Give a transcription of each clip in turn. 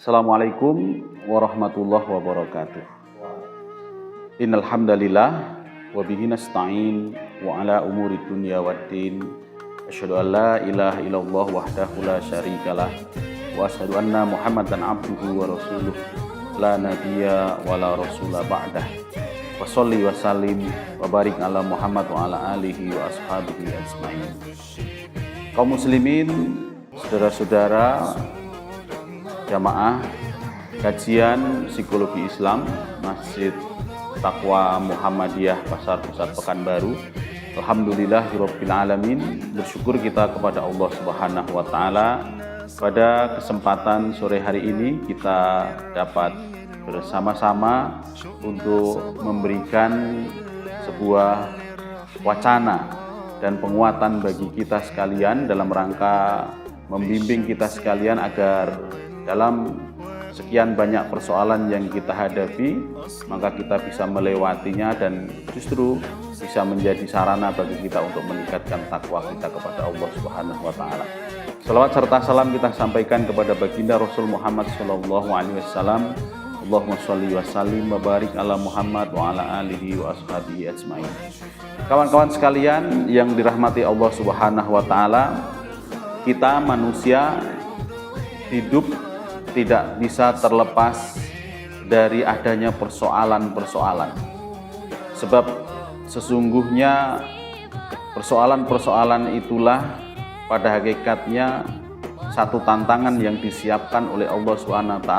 Assalamualaikum warahmatullahi wabarakatuh. Innal hamdalillah wa bihi nasta'in wa ala umuri dunya waddin. Asyhadu an la ilaha illallah wahdahu la syarikalah wa asyhadu anna Muhammadan abduhu wa rasuluh la nabiyya wa la rasula ba'dah. Wa sholli wa sallim wa barik ala Muhammad wa ala alihi wa ashabihi ajmain. Kaum muslimin, saudara-saudara jamaah kajian psikologi Islam Masjid Taqwa Muhammadiyah Pasar Pusat Pekanbaru. Alhamdulillahirabbil alamin, bersyukur kita kepada Allah Subhanahu wa taala pada kesempatan sore hari ini kita dapat bersama-sama untuk memberikan sebuah wacana dan penguatan bagi kita sekalian dalam rangka membimbing kita sekalian agar dalam sekian banyak persoalan yang kita hadapi, maka kita bisa melewatinya dan justru bisa menjadi sarana bagi kita untuk meningkatkan takwa kita kepada Allah Subhanahu wa taala. Salawat serta salam kita sampaikan kepada baginda Rasul Muhammad sallallahu alaihi wasallam. Allahumma sholli wa sallim wa barik ala Muhammad wa ala alihi wa ashabihi ajmain. Kawan-kawan sekalian yang dirahmati Allah Subhanahu wa taala, kita manusia hidup tidak bisa terlepas dari adanya persoalan-persoalan. Sebab sesungguhnya persoalan-persoalan itulah pada hakikatnya satu tantangan yang disiapkan oleh Allah SWT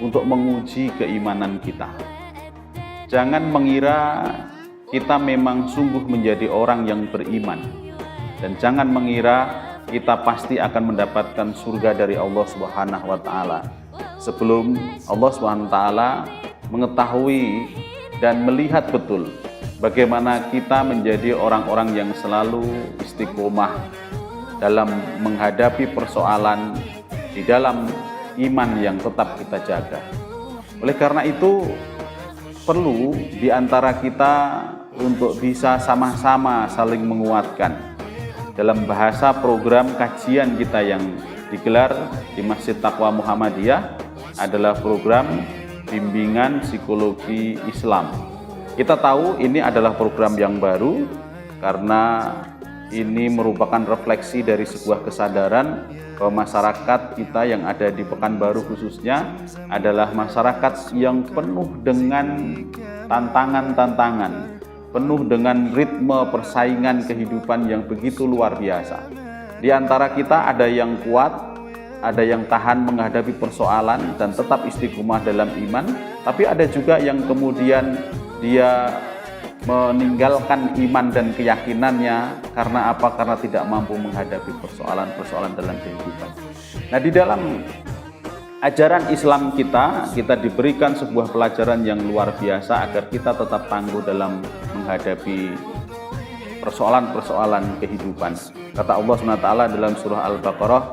untuk menguji keimanan kita. Jangan mengira kita memang sungguh menjadi orang yang beriman, dan jangan mengira kita pasti akan mendapatkan surga dari Allah Subhanahu wa taala sebelum Allah Subhanahu wa taala mengetahui dan melihat betul bagaimana kita menjadi orang-orang yang selalu istiqomah dalam menghadapi persoalan di dalam iman yang tetap kita jaga. Oleh karena itu perlu di antara kita untuk bisa sama-sama saling menguatkan. Dalam bahasa program kajian kita yang digelar di Masjid Taqwa Muhammadiyah adalah program bimbingan psikologi Islam. Kita tahu ini adalah program yang baru karena ini merupakan refleksi dari sebuah kesadaran bahwa masyarakat kita yang ada di Pekanbaru khususnya adalah masyarakat yang penuh dengan tantangan-tantangan, penuh dengan ritme persaingan kehidupan yang begitu luar biasa. Di antara kita ada yang kuat, ada yang tahan menghadapi persoalan dan tetap istiqomah dalam iman, tapi ada juga yang kemudian dia meninggalkan iman dan keyakinannya karena apa? Karena tidak mampu menghadapi persoalan-persoalan dalam kehidupan. Nah, di dalam ajaran Islam kita diberikan sebuah pelajaran yang luar biasa agar kita tetap tangguh dalam menghadapi persoalan-persoalan kehidupan. Kata Allah SWT dalam surah Al-Baqarah,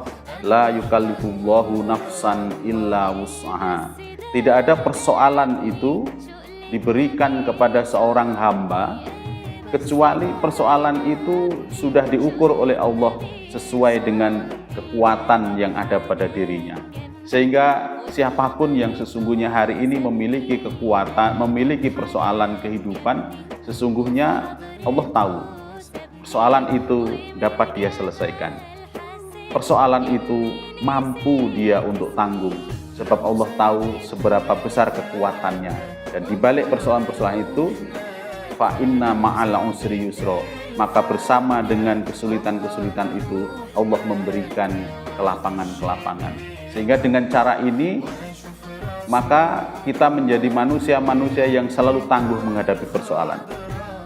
la yukallifullahu nafsan illa wus'aha. Tidak ada persoalan itu diberikan kepada seorang hamba kecuali persoalan itu sudah diukur oleh Allah sesuai dengan kekuatan yang ada pada dirinya. Sehingga siapapun yang sesungguhnya hari ini memiliki kekuatan, memiliki persoalan kehidupan, sesungguhnya Allah tahu persoalan itu dapat dia selesaikan. Persoalan itu mampu dia untuk tanggung, sebab Allah tahu seberapa besar kekuatannya. Dan di balik persoalan-persoalan itu, fa inna ma'al usri yusra, maka bersama dengan kesulitan-kesulitan itu Allah memberikan kelapangan-kelapangan. Sehingga dengan cara ini maka kita menjadi manusia-manusia yang selalu tangguh menghadapi persoalan.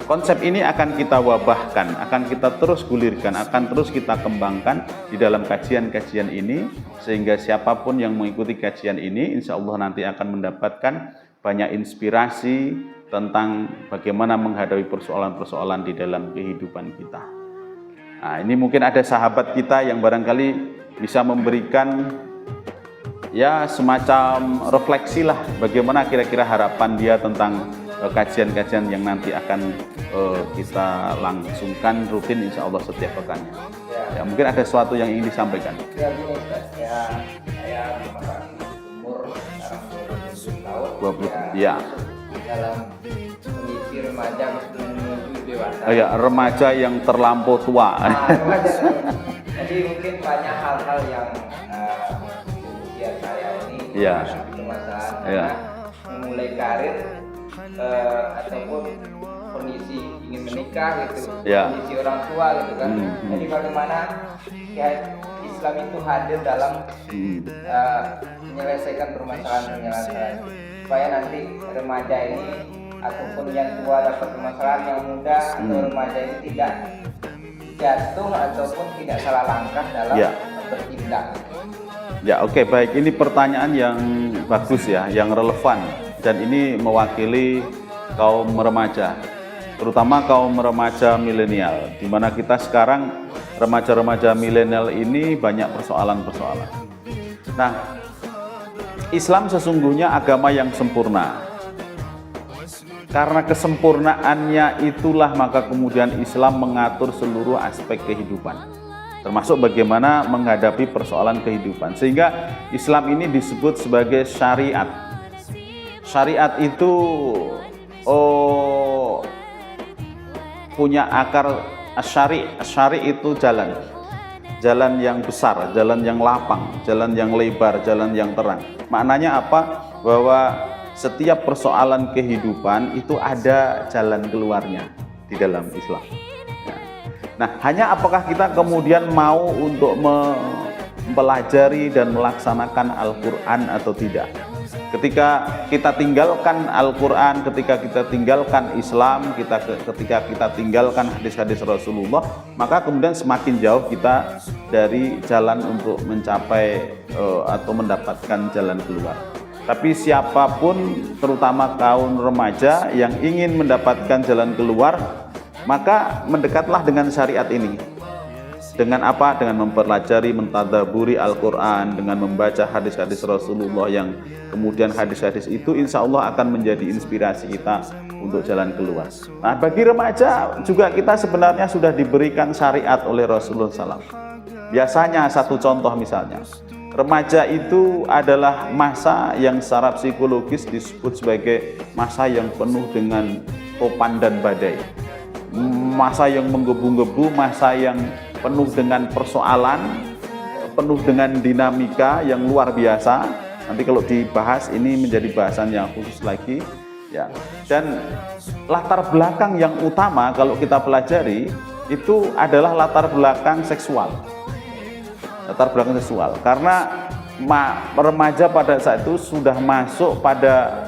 Konsep ini akan kita wabahkan, akan kita terus gulirkan, akan terus kita kembangkan di dalam kajian-kajian ini, sehingga siapapun yang mengikuti kajian ini insya Allah nanti akan mendapatkan banyak inspirasi tentang bagaimana menghadapi persoalan-persoalan di dalam kehidupan kita. Nah, ini mungkin ada sahabat kita yang barangkali bisa memberikan ya semacam refleksi lah bagaimana kira-kira harapan dia tentang kajian-kajian yang nanti akan kita langsungkan rutin insya Allah setiap pekannya. Ya, mungkin ada sesuatu yang ingin disampaikan. Ya, Ustaz. Ya, saya terima kasih Ya. Dalam kondisi remaja menuju dewasa. Ya, remaja yang terlampau tua. Remaja. Jadi mungkin banyak hal-hal yang usia saya ini permasalahan karena memulai karir ataupun kondisi ingin menikah gitu, kondisi orang tua gitu kan. Jadi bagaimana ya Islam itu hadir dalam menyelesaikan permasalahan supaya nanti remaja ini ataupun yang tua dapat permasalahan, yang muda atau remaja ini tidak jatuh ataupun tidak salah langkah dalam bertindak. Ya, oke, baik. Ini pertanyaan yang bagus ya, yang relevan, dan ini mewakili kaum remaja, terutama kaum remaja milenial, di mana kita sekarang remaja-remaja milenial ini banyak persoalan-persoalan. Nah, Islam sesungguhnya agama yang sempurna. Karena kesempurnaannya itulah maka kemudian Islam mengatur seluruh aspek kehidupan, termasuk bagaimana menghadapi persoalan kehidupan. Sehingga Islam ini disebut sebagai syariat. Syariat itu punya akar asyari. Asyari itu jalan. Jalan yang besar, jalan yang lapang, jalan yang lebar, jalan yang terang. Maknanya apa? Bahwa setiap persoalan kehidupan itu ada jalan keluarnya di dalam Islam. Nah, hanya apakah kita kemudian mau untuk mempelajari dan melaksanakan Al-Quran atau tidak. Ketika kita tinggalkan Al-Quran, ketika kita tinggalkan Islam, ketika kita tinggalkan hadis-hadis Rasulullah, maka kemudian semakin jauh kita dari jalan untuk mencapai atau mendapatkan jalan keluar. Tapi siapapun, terutama kaum remaja yang ingin mendapatkan jalan keluar, maka mendekatlah dengan syariat ini. Dengan apa? Dengan mempelajari, mentadaburi Al-Quran, dengan membaca hadis-hadis Rasulullah, yang kemudian hadis-hadis itu insya Allah akan menjadi inspirasi kita untuk jalan keluar. Nah, bagi remaja juga kita sebenarnya sudah diberikan syariat oleh Rasulullah SAW. Biasanya satu contoh misalnya, remaja itu adalah masa yang secara psikologis disebut sebagai masa yang penuh dengan topan dan badai, masa yang menggebu-gebu, masa yang penuh dengan persoalan, penuh dengan dinamika yang luar biasa. Nanti kalau dibahas ini menjadi bahasan yang khusus lagi ya. Dan latar belakang yang utama kalau kita pelajari itu adalah latar belakang seksual. Latar belakang seksual, karena remaja pada saat itu sudah masuk pada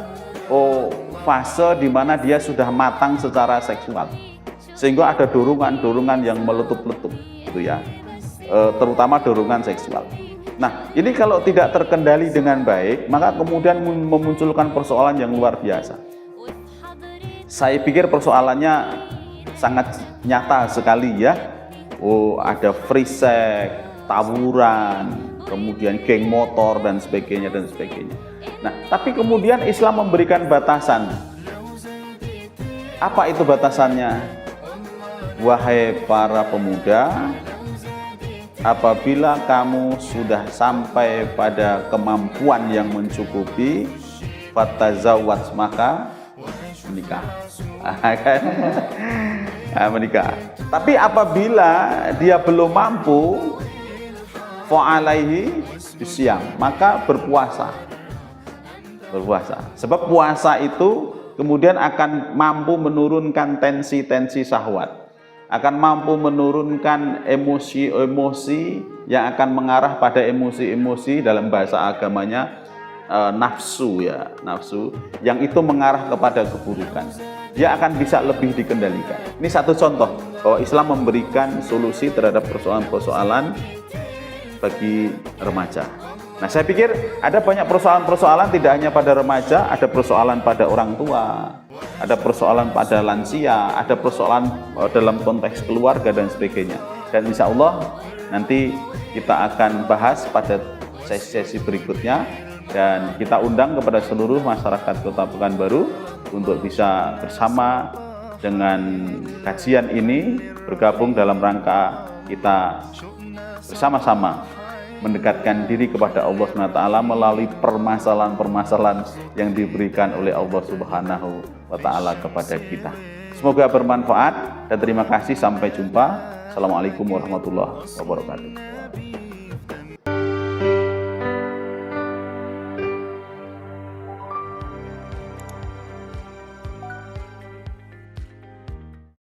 fase di mana dia sudah matang secara seksual, sehingga ada dorongan-dorongan yang meletup-letup gitu ya, terutama dorongan seksual. Nah, ini kalau tidak terkendali dengan baik, maka kemudian memunculkan persoalan yang luar biasa. Saya pikir persoalannya sangat nyata sekali ya. Ada free sex, tawuran, kemudian geng motor dan sebagainya dan sebagainya. Nah, tapi kemudian Islam memberikan batasan. Apa itu batasannya? Wahai para pemuda, apabila kamu sudah sampai pada kemampuan yang mencukupi, fatazawwaj, maka menikah. Menikah. Tapi apabila dia belum mampu, fa'alaihi bisyam, maka berpuasa. Sebab puasa itu kemudian akan mampu menurunkan tensi-tensi syahwat, akan mampu menurunkan emosi-emosi yang akan mengarah pada emosi-emosi, dalam bahasa agamanya nafsu ya, nafsu yang itu mengarah kepada keburukan. Dia akan bisa lebih dikendalikan. Ini satu contoh bahwa Islam memberikan solusi terhadap persoalan-persoalan bagi remaja. Nah, saya pikir ada banyak persoalan-persoalan, tidak hanya pada remaja, ada persoalan pada orang tua, ada persoalan pada lansia, ada persoalan dalam konteks keluarga dan sebagainya. Dan insya Allah nanti kita akan bahas pada sesi-sesi berikutnya, dan kita undang kepada seluruh masyarakat Kota Pekanbaru untuk bisa bersama dengan kajian ini bergabung dalam rangka kita bersama-sama mendekatkan diri kepada Allah SWT melalui permasalahan-permasalahan yang diberikan oleh Allah Subhanahu wa Ta'ala kepada kita. Semoga bermanfaat dan terima kasih. Sampai jumpa. Assalamualaikum warahmatullahi wabarakatuh.